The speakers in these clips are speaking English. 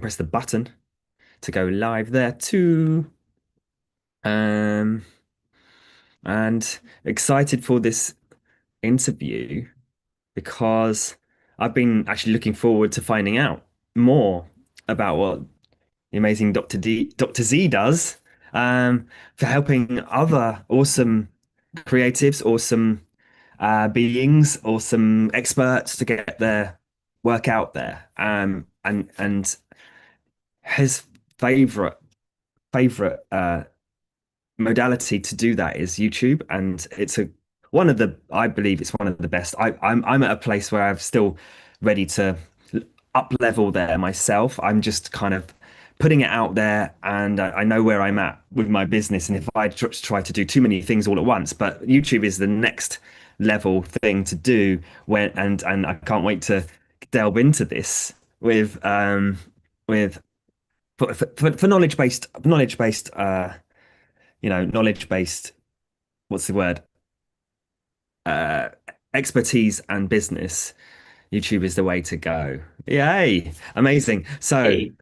press the button to go live there too. Um, and excited for this interview because I've been actually looking forward to finding out more about what the amazing Dr. Z does for helping other awesome creatives, awesome beings, awesome experts to get their work out there. And his favorite favorite modality to do that is YouTube, and it's a one of the I believe it's one of the best. I'm at a place where I'm still ready to up level there myself. I'm just kind of putting it out there, and I know where I'm at with my business. And if I try to do too many things all at once, but YouTube is the next level thing to do when and I can't wait to delve into this with for knowledge based knowledge based what's the word uh expertise and business. YouTube is the way to go. Yay, amazing. So Hey,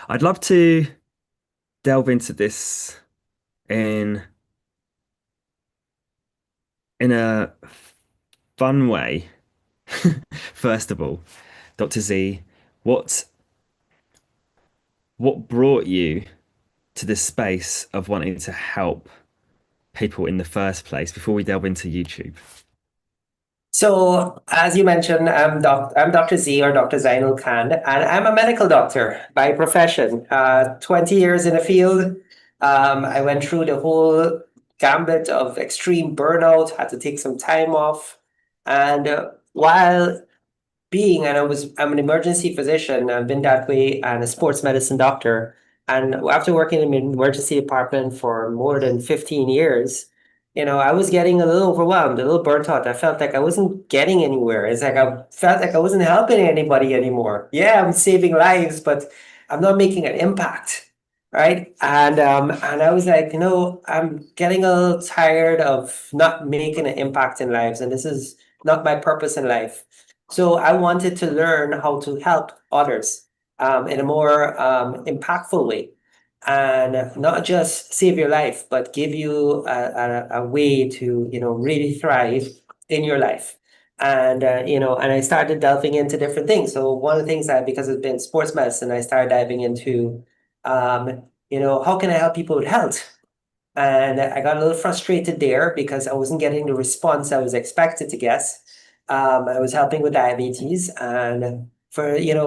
I'd love to delve into this in a fun way. First of all, Dr. Z, what what brought you to this space of wanting to help people in the first place before we delve into YouTube? so as you mentioned, I'm Dr. Z or Dr. Zynul Khan, and I'm a medical doctor by profession. 20 years in the field. I went through the whole gambit of extreme burnout, had to take some time off. And while being, and I'm an emergency physician. I've been that way, and a sports medicine doctor. And after working in the emergency department for more than 15 years, I was getting a little overwhelmed, a little burnt out. I felt like I wasn't getting anywhere. It's like I felt like I wasn't helping anybody anymore. Yeah, I'm saving lives, but I'm not making an impact. Right. And I was like, I'm getting a little tired of not making an impact in lives. And this is not my purpose in life. So I wanted to learn how to help others in a more impactful way, and not just save your life, but give you a way to really thrive in your life. And I started delving into different things. So one of the things that, because it's been sports medicine, I started diving into how can I help people with health? And I got a little frustrated there because I wasn't getting the response I was expected to get. I was helping with diabetes, and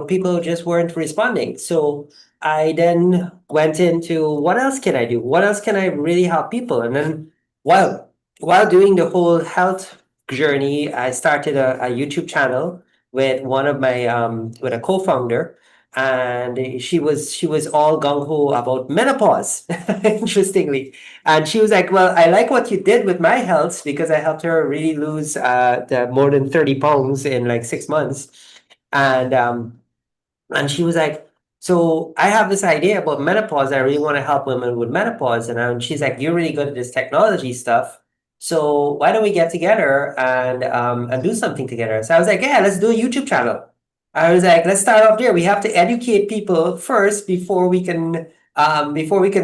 people just weren't responding. So I then went into what else can I do? What else can I really help people? And then while while doing the whole health journey, I started a YouTube channel with one of my with a co-founder, and she was all gung ho about menopause, interestingly. And she was like, "Well, I like what you did with my health because I helped her really lose the more than 30 pounds in like 6 months." And and she was like, "So I have this idea about menopause. I really want to help women with menopause." And she's like, "You're really good at this technology stuff. So why don't we get together and do something together?" So I was like, "Yeah, let's do a YouTube channel." I was like, "Let's start off there. We have to educate people first before we can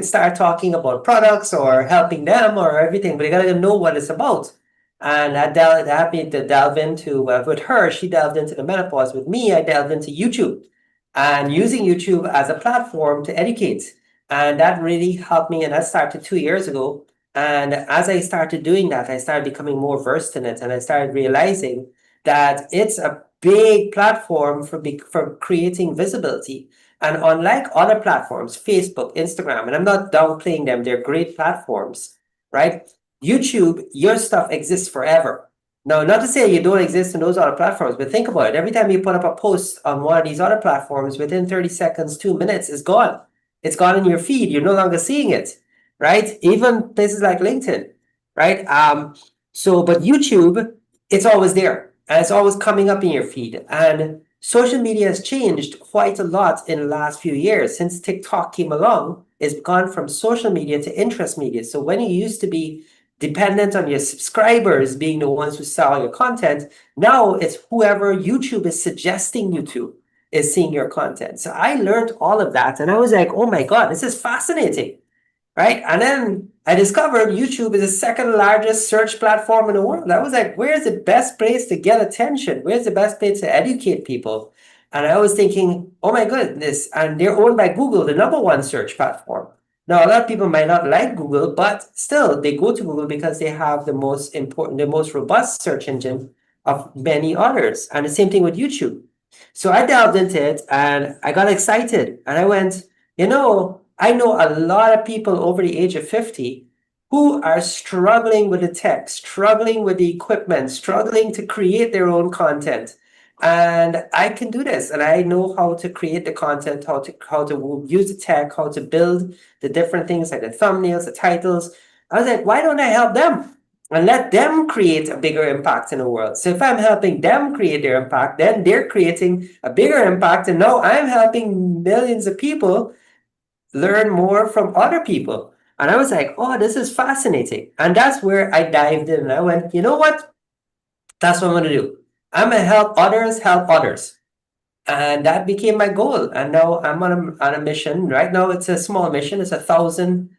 start talking about products or helping them or everything. But you gotta know what it's about." And that happened me to delve into with her. She delved into the menopause. With me, I delved into YouTube and using YouTube as a platform to educate. And that really helped me. And that started 2 years ago. And as I started doing that, I started becoming more versed in it. And I started realizing that it's a big platform for creating visibility. And unlike other platforms, Facebook, Instagram, and I'm not downplaying them, they're great platforms, right? YouTube, your stuff exists forever. No, not to say you don't exist in those other platforms, but think about it. Every time you put up a post on one of these other platforms, within 30 seconds, 2 minutes, it's gone. It's gone in your feed. You're no longer seeing it, right? Even places like LinkedIn, right? But YouTube, it's always there and it's always coming up in your feed. And social media has changed quite a lot in the last few years. Since TikTok came along, it's gone from social media to interest media. So when you used to be dependent on your subscribers being the ones who saw your content. Now it's whoever YouTube is suggesting you to is seeing your content. So I learned all of that and I was like, oh my God, this is fascinating. Right. And then I discovered YouTube is the second largest search platform in the world. I was like, where's the best place to get attention? Where's the best place to educate people? And I was thinking, oh my goodness, and they're owned by Google, the number one search platform. Now, a lot of people might not like Google, but still they go to Google because they have the most important, the most robust search engine of many others. And the same thing with YouTube. So I delved into it and I got excited and I went, I know a lot of people over the age of 50 who are struggling with the tech, struggling with the equipment, struggling to create their own content. And I can do this. And I know how to create the content, how to use the tech, how to build the different things like the thumbnails, the titles. I was like, why don't I help them? And let them create a bigger impact in the world. So if I'm helping them create their impact, then they're creating a bigger impact. And now I'm helping millions of people learn more from other people. And I was like, oh, this is fascinating. And that's where I dived in. And I went, you know what? That's what I'm going to do. I'm going to help others. And that became my goal. And now I'm on a mission. Right now, it's a small mission. It's 1,000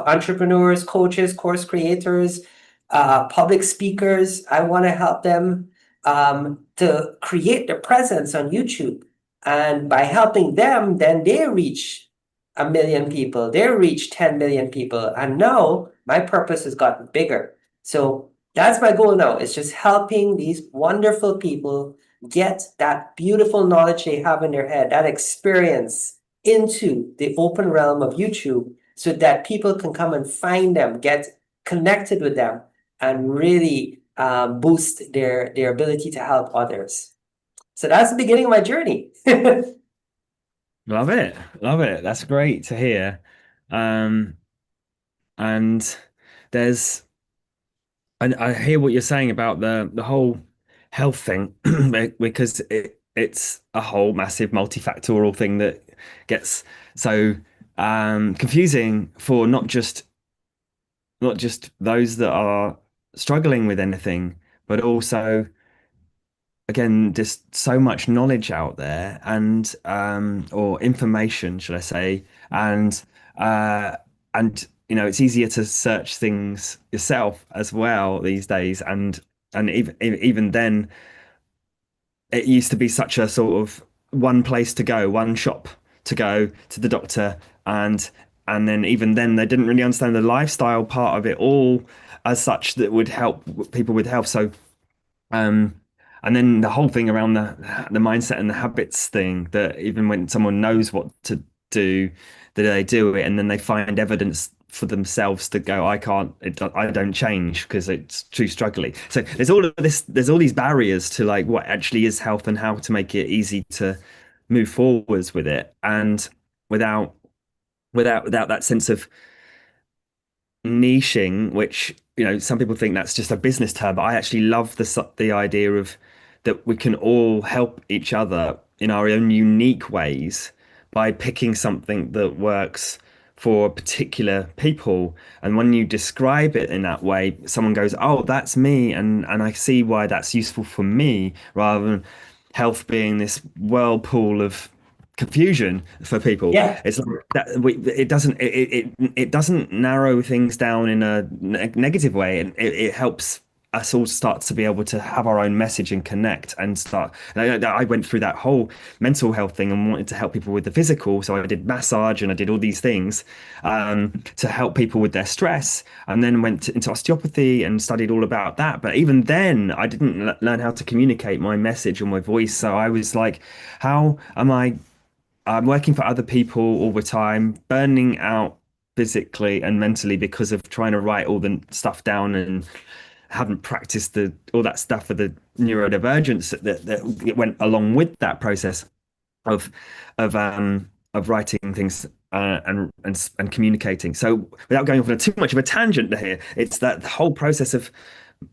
entrepreneurs, coaches, course creators, public speakers. I want to help them to create their presence on YouTube. And by helping them, then they reach 1 million people. They reach 10 million people. And now my purpose has gotten bigger. So that's my goal now. It's just helping these wonderful people get that beautiful knowledge they have in their head, that experience into the open realm of YouTube so that people can come and find them, get connected with them, and really boost their ability to help others. So that's the beginning of my journey. Love it. Love it. That's great to hear. Um, and there's and I hear what you're saying about the whole health thing because it's a whole massive multifactorial thing that gets so confusing for not just those that are struggling with anything, but also again just so much knowledge out there and or information should I say uh and it's easier to search things yourself as well these days and even then it used to be such a sort of one place to go, one shop to go to the doctor, and then even then they didn't really understand the lifestyle part of it all as such that would help people with health. So um, and then the whole thing around the mindset and the habits thing that even when someone knows what to do, that they do it, and then they find evidence for themselves to go, I don't change because it's too struggling. So there's all of this, there's all these barriers to like what actually is health and how to make it easy to move forwards with it, and without without that sense of niching, which some people think that's just a business term, but I actually love the idea of that we can all help each other in our own unique ways by picking something that works for particular people. And when you describe it in that way, someone goes, "Oh, that's me," and I see why that's useful for me, rather than health being this whirlpool of confusion for people. Yeah. It's like that it doesn't narrow things down in a negative way, and it helps us all start to be able to have our own message and connect and start. I went through that whole mental health thing and wanted to help people with the physical, so I did massage and I did all these things to help people with their stress, and then went into osteopathy and studied all about that. But even then I didn't learn how to communicate my message or my voice, so I was like, how am I'm working for other people all the time, burning out physically and mentally because of trying to write all the stuff down and haven't practiced all that stuff for the neurodivergence that went along with that process of of writing things and communicating. So without going off on too much of a tangent here, it's that whole process of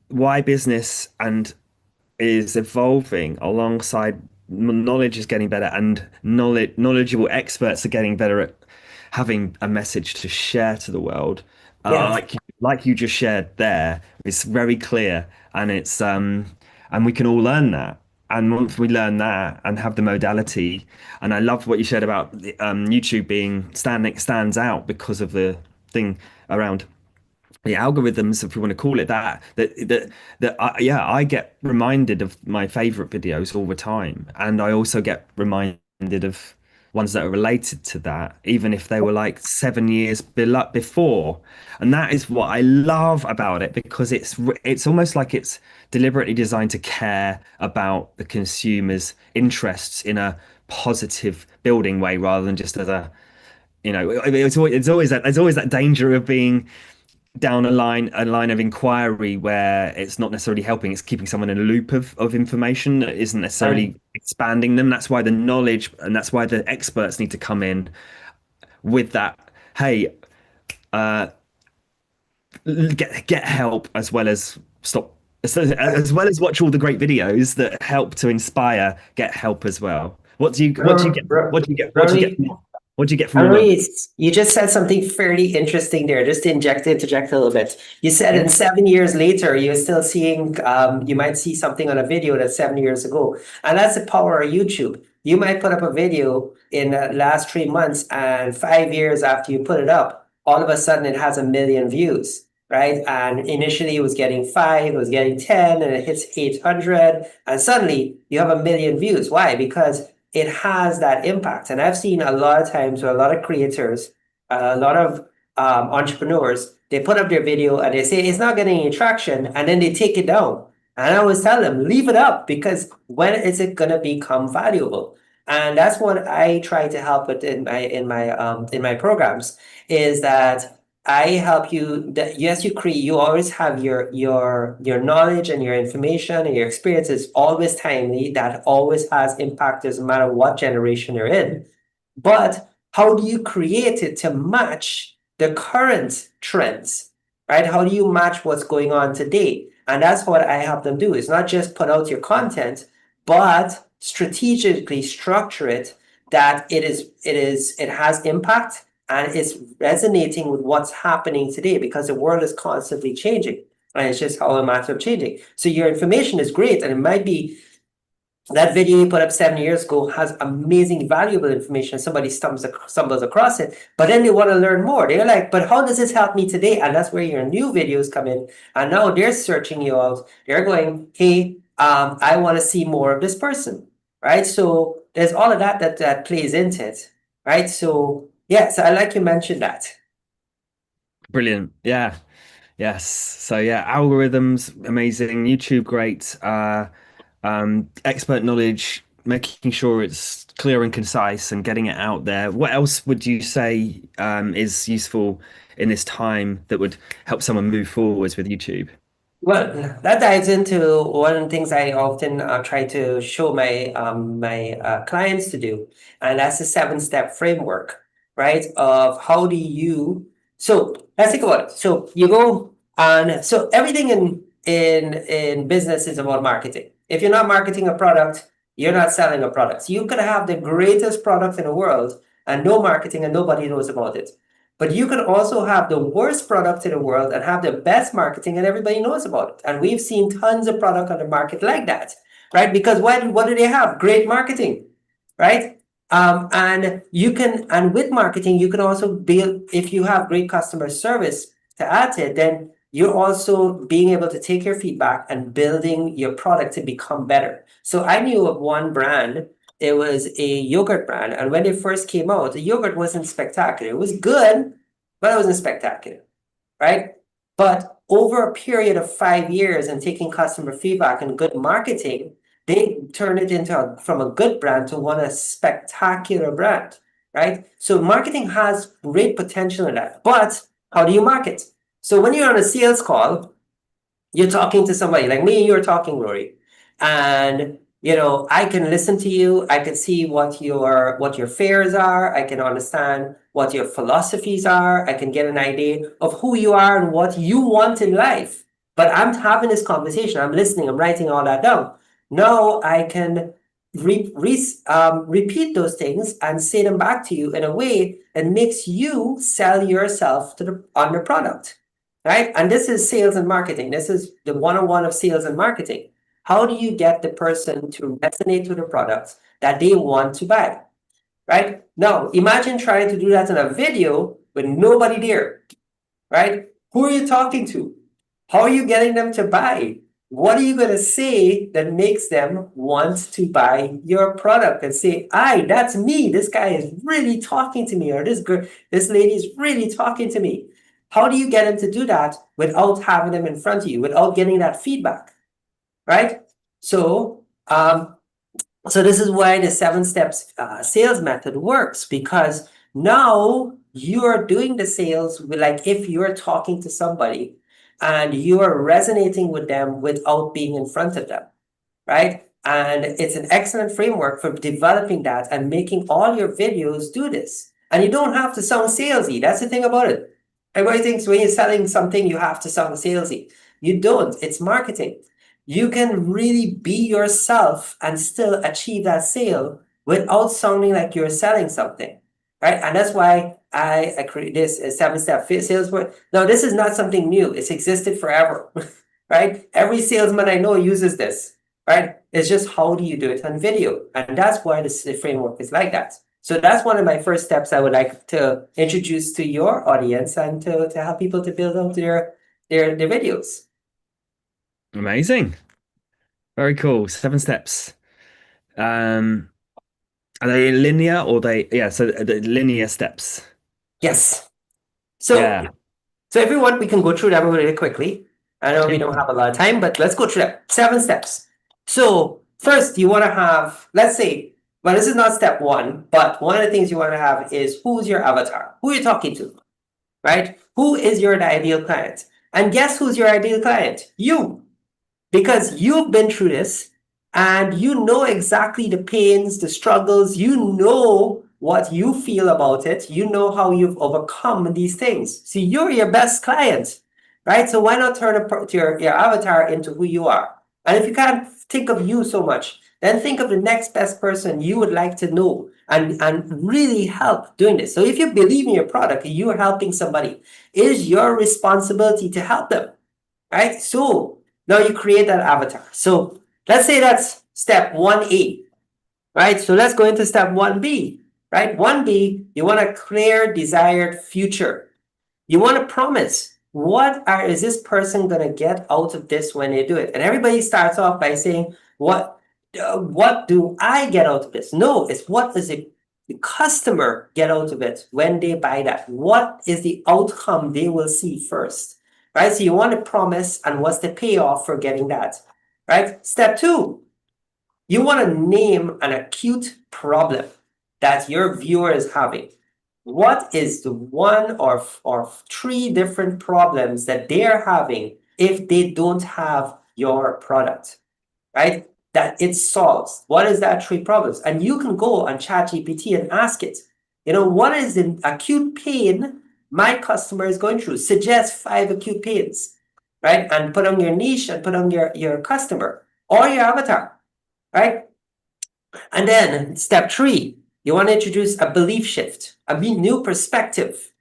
why business and is evolving alongside knowledge is getting better, and knowledgeable experts are getting better at having a message to share to the world. Yeah. Like you just shared there, it's very clear, and it's and we can all learn that. And once we learn that and have the modality, and I love what you said about YouTube being stands out because of the thing around the algorithms, if you want to call it that, yeah, I get reminded of my favorite videos all the time, and I also get reminded of ones that are related to that, even if they were like 7 years before. And that is what I love about it, because it's almost like it's deliberately designed to care about the consumer's interests in a positive building way, rather than just as a, it's always that danger of being down a line of inquiry where it's not necessarily helping, it's keeping someone in a loop of information that isn't necessarily And expanding them. That's why the knowledge, and that's why the experts need to come in with that. Hey, get help, as well as stop, as well as watch all the great videos that help to inspire. Get help as well. Rory, What do you get from And your work? Maurice, you just said something fairly interesting there, just to interject a little bit. You said Yeah. in 7 years later, you're still seeing, you might see something on a video that's 7 years ago. And that's the power of YouTube. You might put up a video in the last 3 months, and 5 years after you put it up, all of a sudden it has 1 million views, right? And initially it was getting five, it was getting 10, and it hits 800. And suddenly you have 1 million views. Why? Because it has that impact. And I've seen a lot of times where a lot of creators, a lot of entrepreneurs, they put up their video and they say it's not getting any traction, and then they take it down. And I always tell them, leave it up, because when is it gonna become valuable? And that's what I try to help with in my programs, is that I help you that yes, you always have your knowledge and your information and your experience is always timely, that always has impact, doesn't matter what generation you're in. But how do you create it to match the current trends, right? How do you match what's going on today? And that's what I help them do. It's not just put out your content, but strategically structure it that it has impact and it's resonating with what's happening today, because the world is constantly changing. And it's just how a matter of changing. So your information is great, and it might be that video you put up 7 years ago has amazing, valuable information. Somebody stumbles across it, but then they want to learn more. They're like, but how does this help me today? And that's where your new videos come in. And now they're searching you out. They're going, hey, I want to see more of this person, right? So there's all of that plays into it, right? So yeah, so I like you mentioned that. Brilliant. Yeah. Yes. So yeah, algorithms, amazing. YouTube, great. Expert knowledge, making sure it's clear and concise and getting it out there. What else would you say is useful in this time that would help someone move forwards with YouTube? Well, that dives into one of the things I often try to show my clients to do, and that's the 7-step framework, right? Of how do you. So let's think about it. So you go on. So everything in business is about marketing. If you're not marketing a product, you're not selling a product. So you could have the greatest product in the world and no marketing, and nobody knows about it. But you can also have the worst product in the world and have the best marketing, and everybody knows about it. And we've seen tons of product on the market like that, right? Because what do they have? Great marketing, right? And with marketing, you can also build, if you have great customer service to add to it, then you're also being able to take your feedback and building your product to become better. So I knew of one brand. It was a yogurt brand. And when it first came out, the yogurt wasn't spectacular. It was good, but it wasn't spectacular, right? But over a period of 5 years and taking customer feedback and good marketing, they turned it from a good brand to a spectacular brand, right? So marketing has great potential in that. But how do you market? So when you're on a sales call, you're talking to somebody like me and you're talking, Rory, and I can listen to you. I can see what your fears are. I can understand what your philosophies are. I can get an idea of who you are and what you want in life. But I'm having this conversation. I'm listening. I'm writing all that down. Now I can repeat those things and say them back to you in a way that makes you sell yourself on the product, right? And this is sales and marketing. This is the one-on-one of sales and marketing. How do you get the person to resonate with the products that they want to buy? Right? Now, imagine trying to do that in a video with nobody there, right? Who are you talking to? How are you getting them to buy? What are you going to say that makes them want to buy your product and say, "Aye, that's me. This guy is really talking to me," or "This girl, this lady is really talking to me." How do you get them to do that without having them in front of you, without getting that feedback, right? So, so this is why the 7 steps sales method works, because now you're doing the sales with, like, if you're talking to somebody and you're resonating with them without being in front of them, right? And it's an excellent framework for developing that and making all your videos do this. And you don't have to sound salesy. That's the thing about it. Everybody thinks when you're selling something, you have to sound salesy. You don't. It's marketing. You can really be yourself and still achieve that sale without sounding like you're selling something, right? And that's why I create this 7-step sales work. Now, this is not something new. It's existed forever, right? Every salesman I know uses this, right? It's just how do you do it on video? And that's why the framework is like that. So that's one of my first steps I would like to introduce to your audience and to help people to build out their videos. Amazing. Very cool. 7 steps. Are they linear or so the linear steps. Yes. So, Yeah. so everyone, we can go through them really quickly. I know we Yeah. don't have a lot of time, but let's go through them. 7 steps. So first, you want to have, let's say, well, this is not step 1, but one of the things you want to have is, who's your avatar? Who are you talking to, right? Who is your ideal client? And guess who's your ideal client? You. Because you've been through this and you know exactly the pains, the struggles, you know what you feel about it, you know how you've overcome these things. So you're your best client, right? So why not turn your avatar into who you are? And if you can't think of you so much, then think of the next best person you would like to know and really help doing this. So if you believe in your product, you are helping somebody, it is your responsibility to help them, right? So now you create that avatar. So let's say that's step 1A, right? So let's go into step 1B, right? 1B, you want a clear desired future. You want to promise, is this person going to get out of this when they do it? And everybody starts off by saying, what do I get out of this? No, it's what does the customer get out of it when they buy that? What is the outcome they will see first, right? So you want to promise, and what's the payoff for getting that, right? Step 2, you want to name an acute problem that your viewer is having. What is the 1 or 3 different problems that they're having if they don't have your product, right? That it solves. What is that 3 problems? And you can go on ChatGPT and ask it, what is the acute pain my customer is going through? Suggest 5 acute pains, right? And put on your niche and put on your customer or your avatar, right? And then step 3, you want to introduce a belief shift, a new perspective,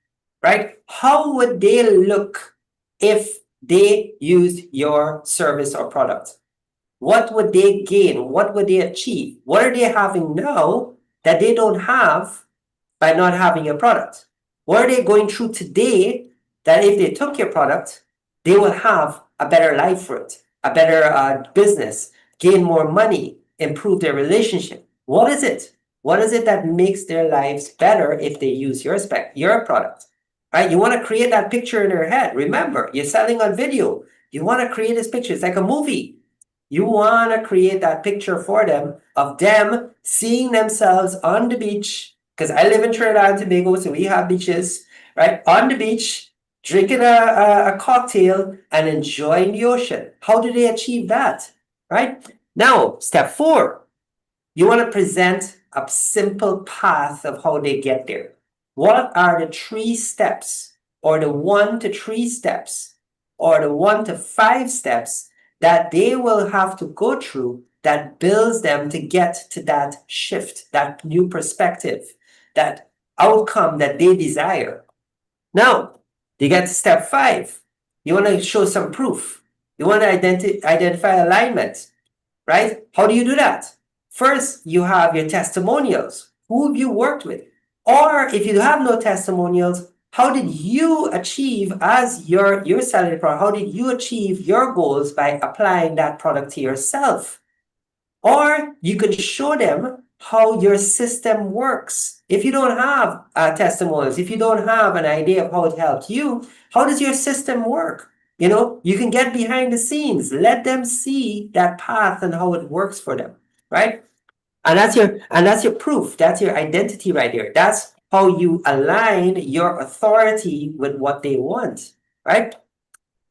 right? How would they look if they used your service or product? What would they gain? What would they achieve? What are they having now that they don't have by not having your product? What are they going through today that if they took your product, they will have a better life for it, a better business, gain more money, improve their relationship? What is it? What is it that makes their lives better if they use your product? Right? You want to create that picture in their head. Remember, you're selling on video. You want to create this picture. It's like a movie. You want to create that picture for them of them seeing themselves on the beach, because I live in Trinidad and Tobago, so we have beaches, right? On the beach, drinking a cocktail and enjoying the ocean. How do they achieve that, right? Now, step 4, you want to present a simple path of how they get there. What are the 3 steps, or the 1 to 3 steps, or the 1 to 5 steps that they will have to go through that builds them to get to that shift, that new perspective, that outcome that they desire? Now, you get to step 5. You want to show some proof. You want to identify alignment. right? How do you do that? First, you have your testimonials. Who have you worked with? Or if you have no testimonials, how did you achieve as your selling product? How did you achieve your goals by applying that product to yourself? Or you could show them how your system works. If you don't have testimonials, if you don't have an idea of how it helped you, how does your system work? You can get behind the scenes, let them see that path and how it works for them, right? And that's your proof. That's your identity right there. That's how you align your authority with what they want, right?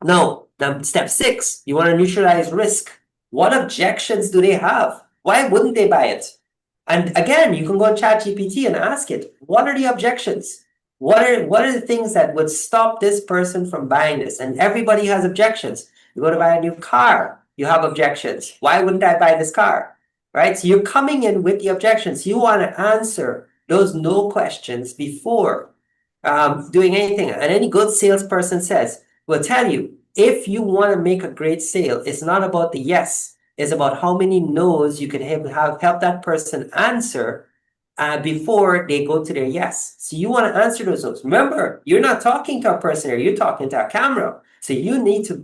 Now, step 6, you want to neutralize risk. What objections do they have? Why wouldn't they buy it? And again, you can go to ChatGPT and ask it, what are the objections? What are the things that would stop this person from buying this? And everybody has objections. You go to buy a new car, you have objections. Why wouldn't I buy this car? Right? So you're coming in with the objections. You want to answer those no questions before doing anything. And any good salesperson will tell you, if you want to make a great sale, it's not about the yes. It's about how many no's you can help that person answer before they go to their yes. So you want to answer those no's. Remember, you're not talking to a person here, you're talking to a camera. So you need to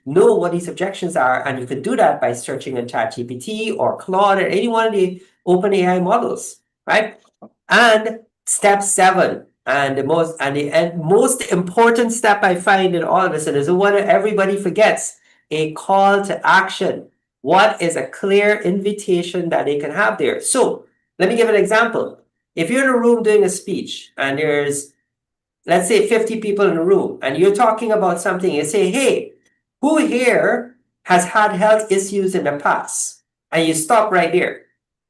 know what these objections are, and you can do that by searching in ChatGPT or Claude or any one of the OpenAI models, right? And step 7, and the most important step I find in all of this, and is the one that everybody forgets, a call to action. What is a clear invitation that they can have there? So let me give an example. If you're in a room doing a speech and there's, let's say, 50 people in the room, and you're talking about something, you say, hey, who here has had health issues in the past? And you stop right there.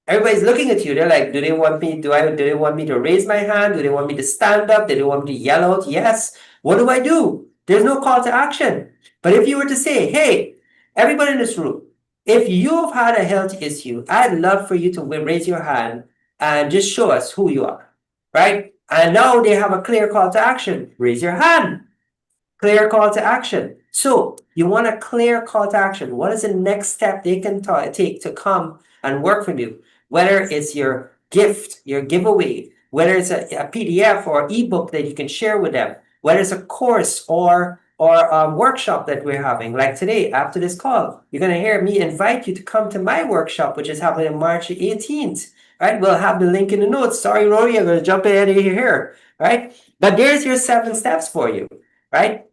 Everybody's looking at you. They're like, do they want me to raise my hand? Do they want me to stand up? Do they want me to yell out yes? What do I do? There's no call to action. But if you were to say, hey, everybody in this room, if you've had a health issue, I'd love for you to raise your hand and just show us who you are, right? And now they have a clear call to action. Raise your hand. Clear call to action. So you want a clear call to action. What is the next step they can take to come and work with you? Whether it's your gift, your giveaway, whether it's a PDF or ebook that you can share with them, whether it's a course or a workshop that we're having. Like today, after this call, you're going to hear me invite you to come to my workshop, which is happening on March 18th. Right? We'll have the link in the notes. Sorry, Rory, I'm going to jump ahead of you here. Right? But there's your 7 steps for you. Right?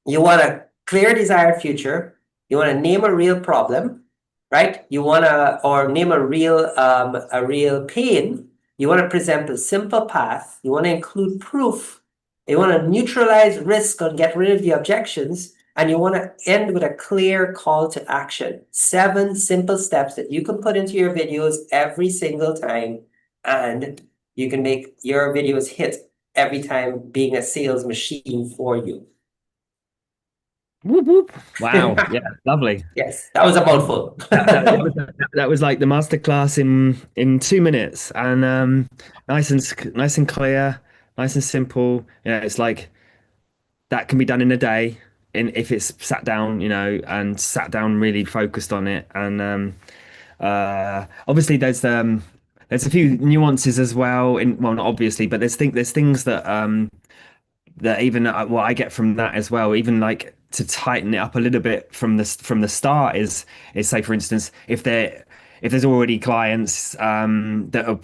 You want a clear desired future. You want to name a real problem, right? You want to, or name a real pain. You want to present a simple path. You want to include proof. You want to neutralize risk and get rid of the objections. And you want to end with a clear call to action. 7 simple steps that you can put into your videos every single time. And you can make your videos hit every time, being a sales machine for you. Whoop, whoop. Wow. Yeah, lovely. Yes, that was a mouthful. That was like the masterclass in 2 minutes, and nice and clear, nice and simple. Yeah, it's like that can be done in a day, in if it's sat down, and sat down really focused on it. And obviously there's a few nuances as well. Well, not obviously, but there's things that even what I get from that as well, even like to tighten it up a little bit from the start is say, for instance, if there's already clients that are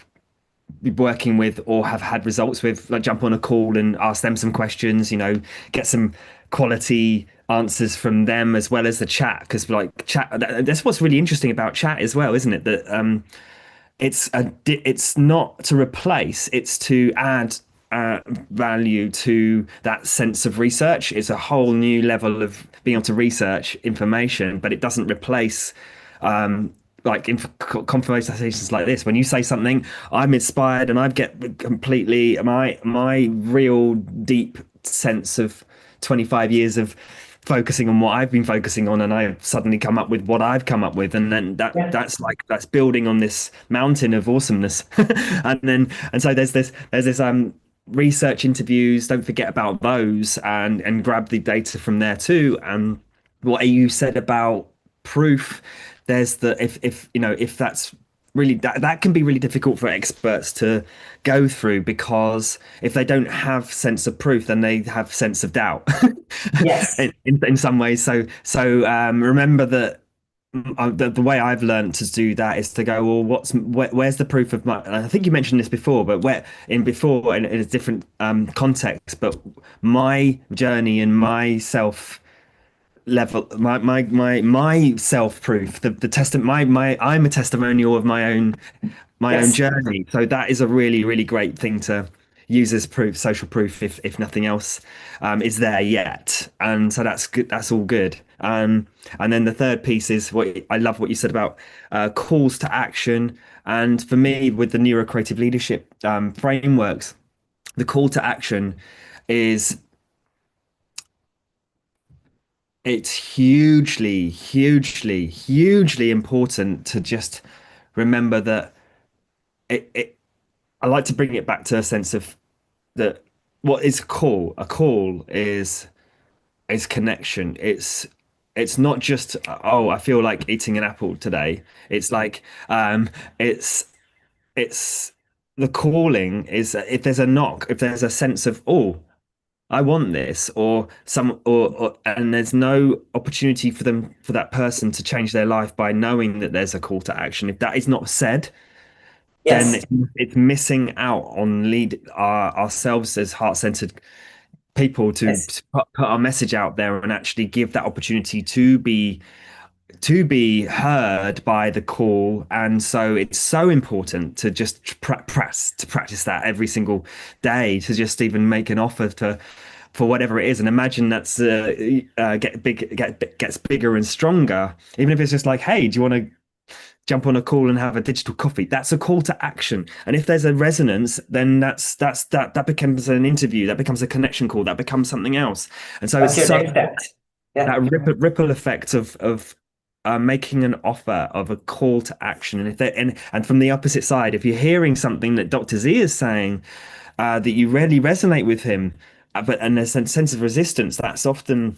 working with or have had results with, like, jump on a call and ask them some questions, get some quality answers from them as well as the chat, because like chat, that's what's really interesting about chat as well, isn't it? That it's not to replace, it's to add value to that sense of research. It's a whole new level of being able to research information, but it doesn't replace like in conversations like this. When you say something, I'm inspired and I get completely my real deep sense of 25 years of focusing on what I've been focusing on, and I suddenly come up with what I've come up with, and then that's building on this mountain of awesomeness. And so there's this research interviews. Don't forget about those, and grab the data from there too. And what you said about proof, there's the if you know if that's really that can be really difficult for experts to go through, because if they don't have sense of proof, then they have sense of doubt Yes. in some ways. So remember that the way I've learned to do that is to go, well, where's the proof of my? And I think you mentioned this before, but in a different context, but my journey and my self level, my self proof, the testament, my I'm a testimonial of my own Yes. journey. So that is a really great thing to use as proof, social proof, if nothing else is there yet. And so that's good. That's all good. And then the third piece is what I love what you said about calls to action. And for me, with the NeuroCreative Leadership frameworks, the call to action is it's hugely important to just remember that it I like to bring it back to a sense of that what is a call? A call is connection. It's not just, oh, I feel like eating an apple today. It's like it's it's the calling is if there's a knock, if there's a sense of, oh, I want this, or and there's no opportunity for that person to change their life by knowing that there's a call to action. If that is not said, then Yes. it's missing out on ourselves as heart-centered people Yes. to put our message out there and actually give that opportunity to be heard by the call. And so it's so important to just practice that every single day, to just even make an offer to for whatever it is, and imagine that's gets bigger and stronger. Even if it's just like, hey, do you want to jump on a call and have a digital coffee? That's a call to action. And if there's a resonance, then that becomes an interview, that becomes a connection call, that becomes something else. And so it's That's your so next step. Yeah. that ripple effect of making an offer of a call to action. And if they and from the opposite side, if you're hearing something that Dr. Z is saying that you really resonate with him, but and there's a sense of resistance, that's often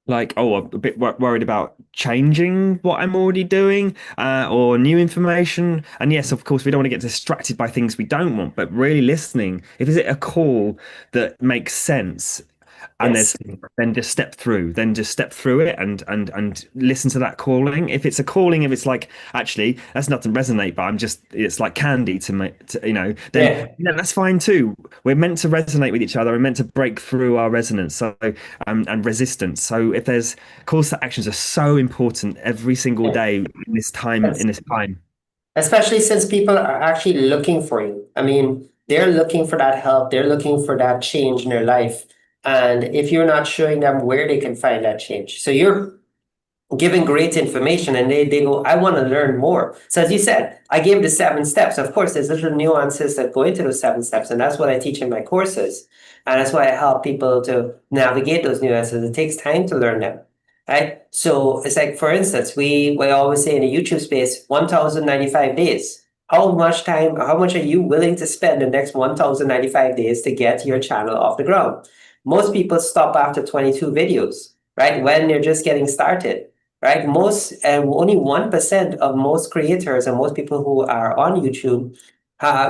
like, oh, I'm a bit worried about changing what I'm already doing, or new information. And yes, of course, we don't want to get distracted by things we don't want, but really listening. If is it a call that makes sense, and there's Yes. then just step through it and listen to that calling. If it's a calling, if it's like, actually that's not to resonate, but it's like candy to me, then Yeah. that's fine too. We're meant to resonate with each other. We're meant to break through our resonance. So and resistance. So if there's calls to actions are so important every single Yeah. day in this time Yes. in this time. Especially since people are actually looking for you. I mean, they're looking for that help, they're looking for that change in their life. And if you're not showing them where they can find that change, so you're giving great information and they go, I want to learn more. So as you said, I gave the 7 steps. Of course, there's little nuances that go into those 7 steps, and that's what I teach in my courses. And that's why I help people to navigate those nuances. It takes time to learn them. Right. So it's like, for instance, we always say in the YouTube space, 1,095 days. How much time, how much are you willing to spend the next 1,095 days to get your channel off the ground? Most people stop after 22 videos, right? When they're just getting started, right? Only 1% of most creators and most people who are on YouTube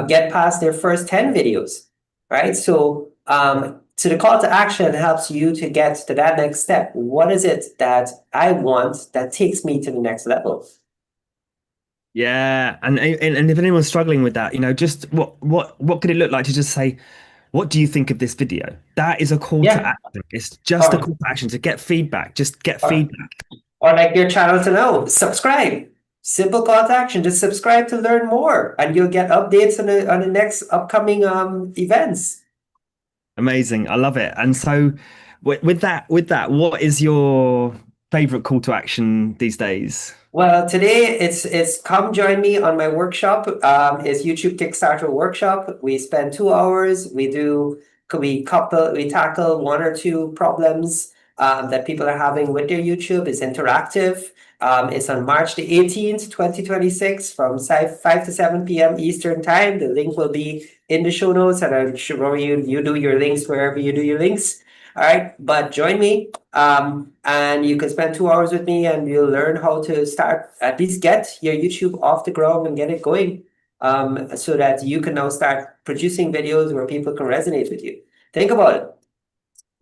get past their first 10 videos, right? So the call to action helps you to get to that next step. What is it that I want that takes me to the next level? Yeah, and if anyone's struggling with that, just what could it look like to just say, what do you think of this video? That is a call to Yeah. action. It's just a Or, call to action to get feedback. Just get or, feedback. or like your channel to know, subscribe. Simple call to action. Just subscribe to learn more, and you'll get updates on the next upcoming events. Amazing. I love it. And so with that, what is your favorite call to action these days? Well, today it's come join me on my workshop. It's YouTube Kickstarter workshop. We spend 2 hours. We tackle 1 or 2 problems that people are having with their YouTube. It's interactive. It's on March the 18th, 2026 from 5 to 7 p.m. Eastern time. The link will be in the show notes, and I'm sure you do your links wherever you do your links. All right, but join me, and you can spend 2 hours with me, and you'll learn how to start at least get your YouTube off the ground and get it going, so that you can now start producing videos where people can resonate with you. Think about it.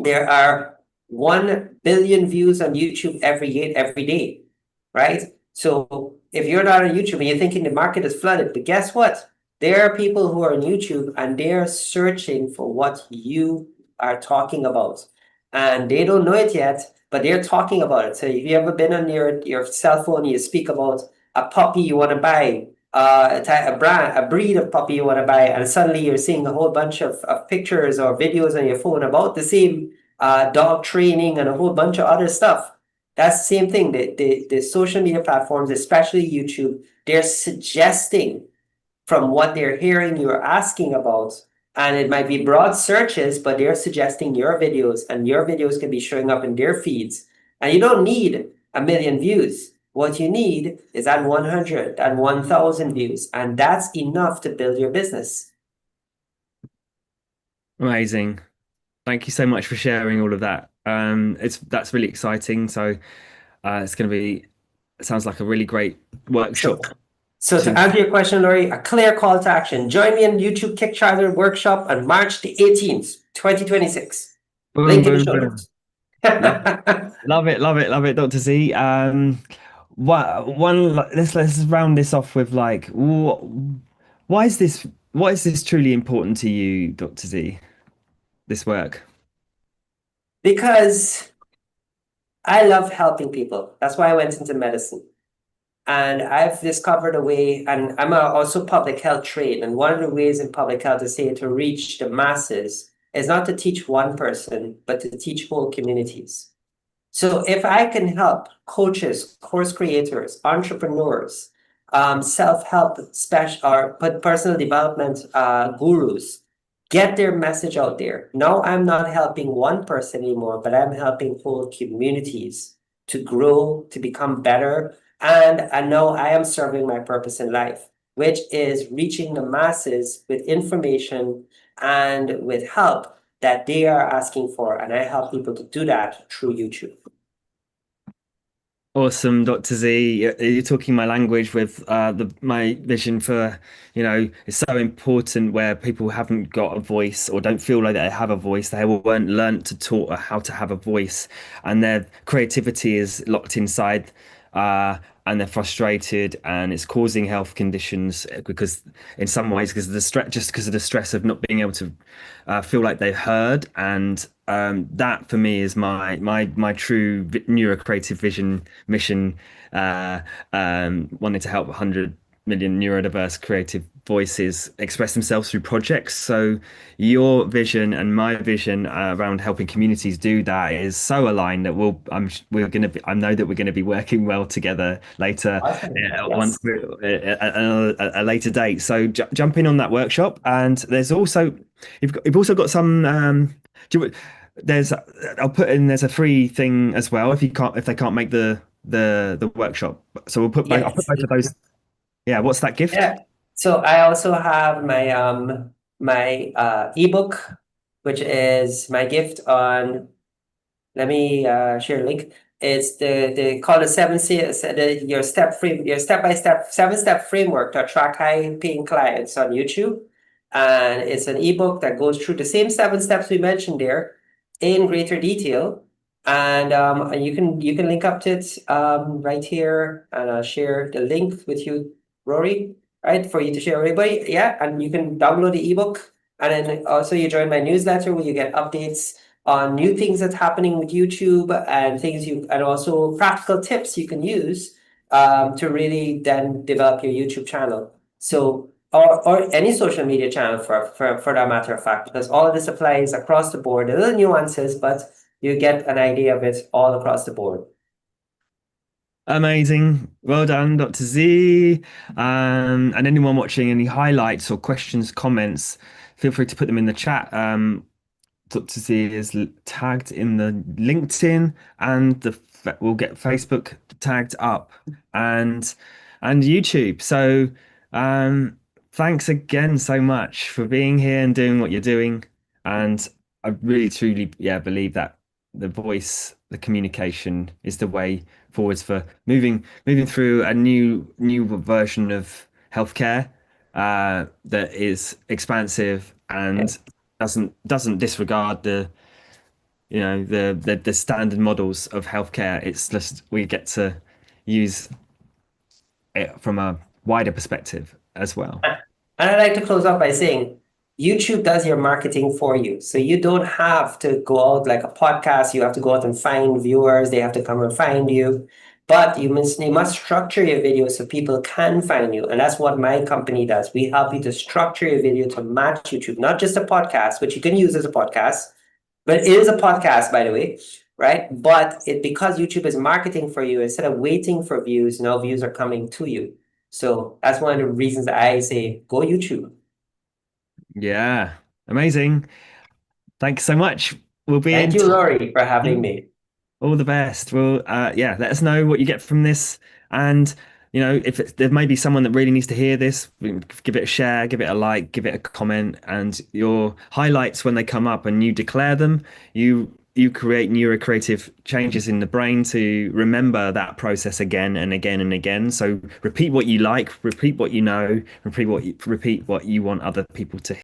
There are 1 billion views on YouTube every day, right? So if you're not on YouTube and you're thinking the market is flooded, but guess what? There are people who are on YouTube and they're searching for what you are talking about. And they don't know it yet, but they're talking about it. So if you ever been on your cell phone, and you speak about a puppy you want to buy, a breed of puppy you want to buy, and suddenly you're seeing a whole bunch of pictures or videos on your phone about the same dog training and a whole bunch of other stuff. That's the same thing. The social media platforms, especially YouTube, they're suggesting from what they're hearing you're asking about. And it might be broad searches, but they're suggesting your videos, and your videos can be showing up in their feeds. And you don't need 1 million views. What you need is at 100 and 1,000 views, and that's enough to build your business. Amazing. Thank you so much for sharing all of that. It's that's really exciting. So it's going to be, it sounds like a really great So, workshop so to to answer your question, Laurie, a clear call to action. Join me in YouTube Kickstarter workshop on March the 18th, 2026. boom, Link in the boom, show boom. notes. Love it, love it, love it, love it, Dr. Z. Let's round this off with like, why is this? Why is this truly important to you, Dr. Z? This work. Because I love helping people. That's why I went into medicine. And I've discovered a way, and also public health trained. And one of the ways in public health is say to reach the masses is not to teach one person, but to teach whole communities. So if I can help coaches, course creators, entrepreneurs, self-help special or personal development gurus get their message out there. Now I'm not helping one person anymore, but I'm helping whole communities to grow, to become better. And I know I am serving my purpose in life, which is reaching the masses with information and with help that they are asking for. And I help people to do that through YouTube. Awesome, Dr. Z. You're talking my language with my vision for, it's so important where people haven't got a voice or don't feel like they have a voice. They weren't learnt to talk how to have a voice, and their creativity is locked inside, and they're frustrated, and it's causing health conditions because, in some ways, because of the stress, just because of the stress of not being able to feel like they're heard, and that for me is my true neurocreative vision mission, wanting to help 100 million neurodiverse creative voices express themselves through projects. So your vision and my vision around helping communities do that is so aligned that we're going to be, I know that we're going to be working well together later, Awesome. once Yes. we're at a later date. So jump in on that workshop, and there's also you've also got some do you, there's I'll put in there's a free thing as well if they can't make the workshop. So I'll put Yes. both of those. Yeah, what's that gift? Yeah. So I also have my ebook, which is my gift on. Let me share a link. It's the called the your step by step 7-step framework to attract high paying clients on YouTube, and it's an ebook that goes through the same 7 steps we mentioned there in greater detail. And you can link up to it right here, and I'll share the link with you, Rory, right, for you to share with everybody. Yeah, and you can download the ebook, and then also you join my newsletter where you get updates on new things that's happening with YouTube and and also practical tips you can use to really then develop your YouTube channel. So, or any social media channel for that matter of fact, because all of this applies across the board. There are little nuances, but you get an idea of it all across the board. Amazing. Well done, Dr. Z. And anyone watching, any highlights or questions, comments, feel free to put them in the chat. Dr. Z is tagged in the LinkedIn, and we'll get Facebook tagged up, and YouTube. So thanks again so much for being here and doing what you're doing. And I really truly, yeah, believe that the voice, the communication is the way forwards for moving through a new version of healthcare that is expansive Yeah. and doesn't disregard the standard models of healthcare. It's just we get to use it from a wider perspective as well. And I'd like to close off by saying YouTube does your marketing for you. So you don't have to go out like a podcast. You have to go out and find viewers. They have to come and find you. But you must structure your video so people can find you. And that's what my company does. We help you to structure your video to match YouTube, not just a podcast, which you can use as a podcast, but it is a podcast, by the way, right? But it because YouTube is marketing for you, instead of waiting for views, now views are coming to you. So that's one of the reasons I say go YouTube. Yeah, amazing. Thanks so much. We'll be Thank in you, touch. Laurie, for having me. All the best. Well, yeah, let us know what you get from this. And, if there may be someone that really needs to hear this, give it a share, give it a like, give it a comment, and your highlights when they come up and you declare them, you create neurocreative changes in the brain to remember that process again and again and again. So repeat what you like, repeat what you know, repeat what you want other people to